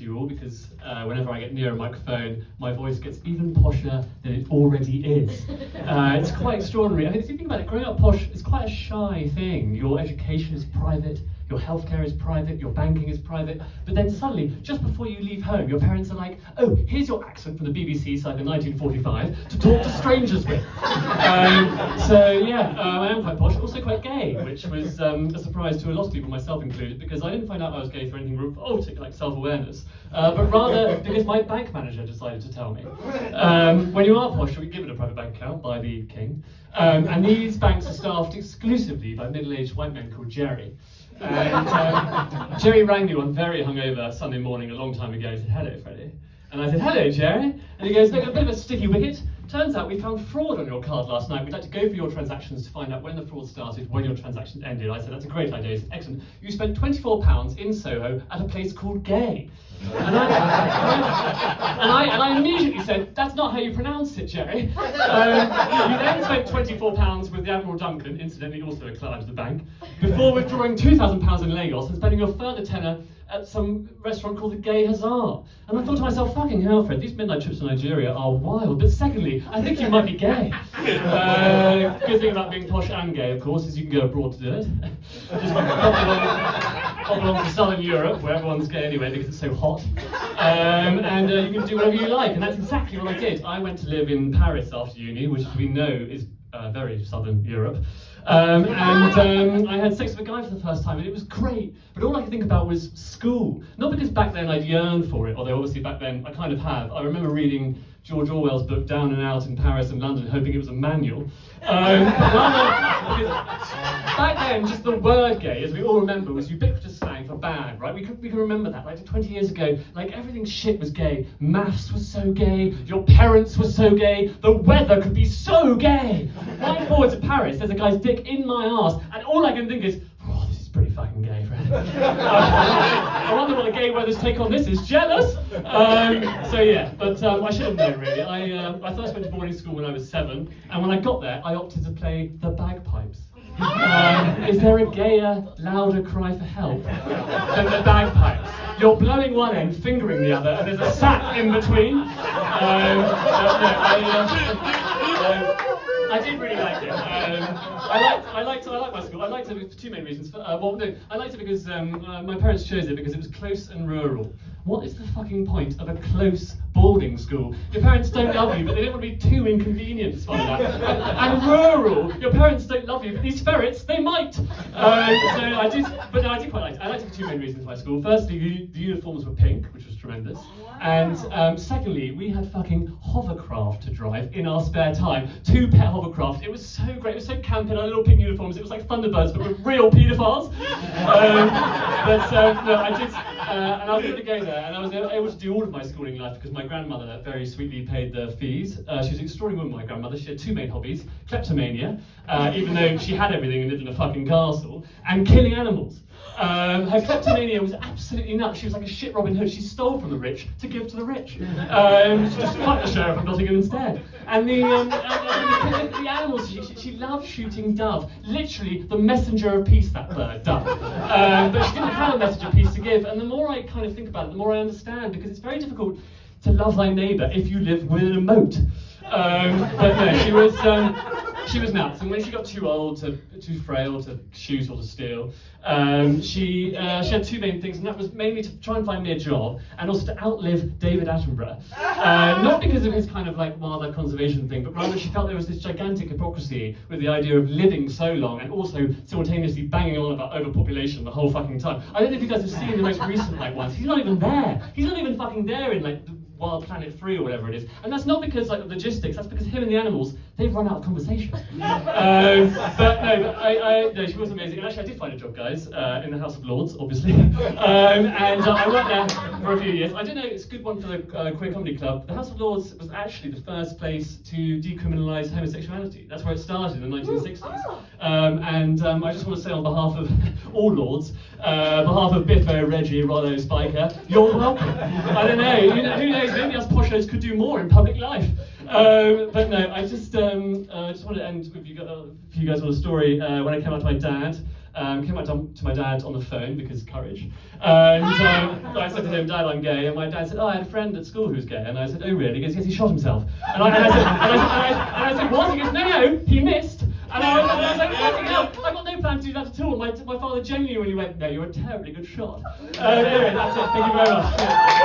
to you all because whenever I get near a microphone, my voice gets even posher than it already is. It's quite extraordinary. I mean, if you think about it, growing up posh is quite a shy thing. Your education is private, your healthcare is private, your banking is private, but then suddenly, just before you leave home, your parents are like, oh, here's your accent from the BBC cycle 1945 to talk to strangers with. I am quite posh, also quite gay, which was a surprise to a lot of people, myself included, because I didn't find out I was gay through anything revolting like self-awareness, but rather because my bank manager decided to tell me. When you are posh, you're given a private bank account by the king, and these banks are staffed exclusively by middle-aged white men called Jerry. And Jerry rang me one very hungover Sunday morning a long time ago and said, hello, Freddie. And I said, hello, Jerry. And he goes, look, a bit of a sticky wicket. Turns out we found fraud on your card last night. We'd like to go through your transactions to find out when the fraud started, when your transaction ended. I said, that's a great idea. He said, excellent. You spent £24 in Soho at a place called Gay. And I immediately said, that's not how you pronounce it, Jerry. You then spent £24 with the Admiral Duncan, incidentally also a client of the bank, before withdrawing £2,000 in Lagos and spending a further tenner at some restaurant called the Gay Hussar. And I thought to myself, fucking hell, Fred, these midnight trips to Nigeria are wild. But secondly, I think you might be gay. Good thing about being posh and gay, of course, is you can go abroad to do it. Just pop along to Southern Europe, where everyone's gay anyway because it's so hot. And you can do whatever you like, and that's exactly what I did. I went to live in Paris after uni, which as we know is very Southern Europe. I had sex with a guy for the first time and it was great, but all I could think about was school. Not because back then I'd yearned for it, although obviously back then I kind of have. I remember reading George Orwell's book Down and Out in Paris and London, hoping it was a manual. Because back then, just the word gay, as we all remember, was ubiquitous slang for bad, right? We can remember that, like 20 years ago, like everything shit was gay. Maths was so gay, your parents were so gay, the weather could be so gay. Right forward to Paris, there's a guy's dick in my arse, and all I can think is, oh, this is pretty fucking gay, Fred. I wonder what the gay weather's take on this is. Jealous? I should have known really. I first went to boarding school when I was 7, and when I got there, I opted to play the bagpipes. Is there a gayer, louder cry for help than the bagpipes? You're blowing one end, fingering the other, and there's a sap in between. I did really like it. I liked my school. I liked it for two main reasons. I liked it because my parents chose it because it was close and rural. What is the fucking point of a close boarding school? Your parents don't love you, but they don't want to be too inconvenienced by that. And rural, your parents don't love you, but these ferrets, they might. I did quite like it. I liked it for two main reasons my school. Firstly, the uniforms were pink, which was tremendous. And secondly, we had fucking hovercraft to drive in our spare time. 2 pet hovercraft. It was so great. It was so camp in our little pink uniforms. It was like Thunderbirds, but with real paedophiles. I did, and I was able to go there, and I was able to do all of my schooling life because my grandmother very sweetly paid the fees. She was an extraordinary woman, my grandmother. She had 2 main hobbies: kleptomania, even though she had everything and lived in a fucking castle, and killing animals. Her kleptomania was absolutely nuts. She was like a shit Robin Hood. She stole from the rich to give to the rich. She just fucked the sheriff of Nottingham instead. And the animals, she loved shooting dove. Literally the messenger of peace, that bird, dove. But she didn't have a message of peace to give. And the more I kind of think about it, the more I understand, because it's very difficult to love thy neighbour if you live within a moat. But no, she was nuts, and when she got too old, too frail to shoot or to steal, she had 2 main things, and that was mainly to try and find me a job, and also to outlive David Attenborough. Not because of his kind of like wildlife conservation thing, but rather she felt there was this gigantic hypocrisy with the idea of living so long and also simultaneously banging on about overpopulation the whole fucking time. I don't know if you guys have seen the most recent ones. He's not even there. He's not even fucking there in Wild Planet 3 or whatever it is. And that's not because of logistics, that's because him and the animals, they've run out of conversation. No, she was amazing. And actually I did find a job, guys, in the House of Lords, obviously. I worked there for a few years. I don't know, it's a good one for the Queer Comedy Club. The House of Lords was actually the first place to decriminalise homosexuality. That's where it started in the 1960s. I just want to say on behalf of all Lords, behalf of Biffo, Reggie, Rollo, Spiker, you're welcome. I don't know, who knows, maybe us poshos could do more in public life. But no, I just want to end with you guys on a story. When I came out to my dad, came up to my dad on the phone, because courage, and I said to him, Dad, I'm gay, and my dad said, oh, I had a friend at school who's gay, and I said, oh really? He goes, yes, he shot himself. And I said, what? He goes, no, he missed. And I was like, fucking hell, I've got no plan to do that at all. My father genuinely went, no, you're a terribly good shot. Anyway, that's it, thank you very much.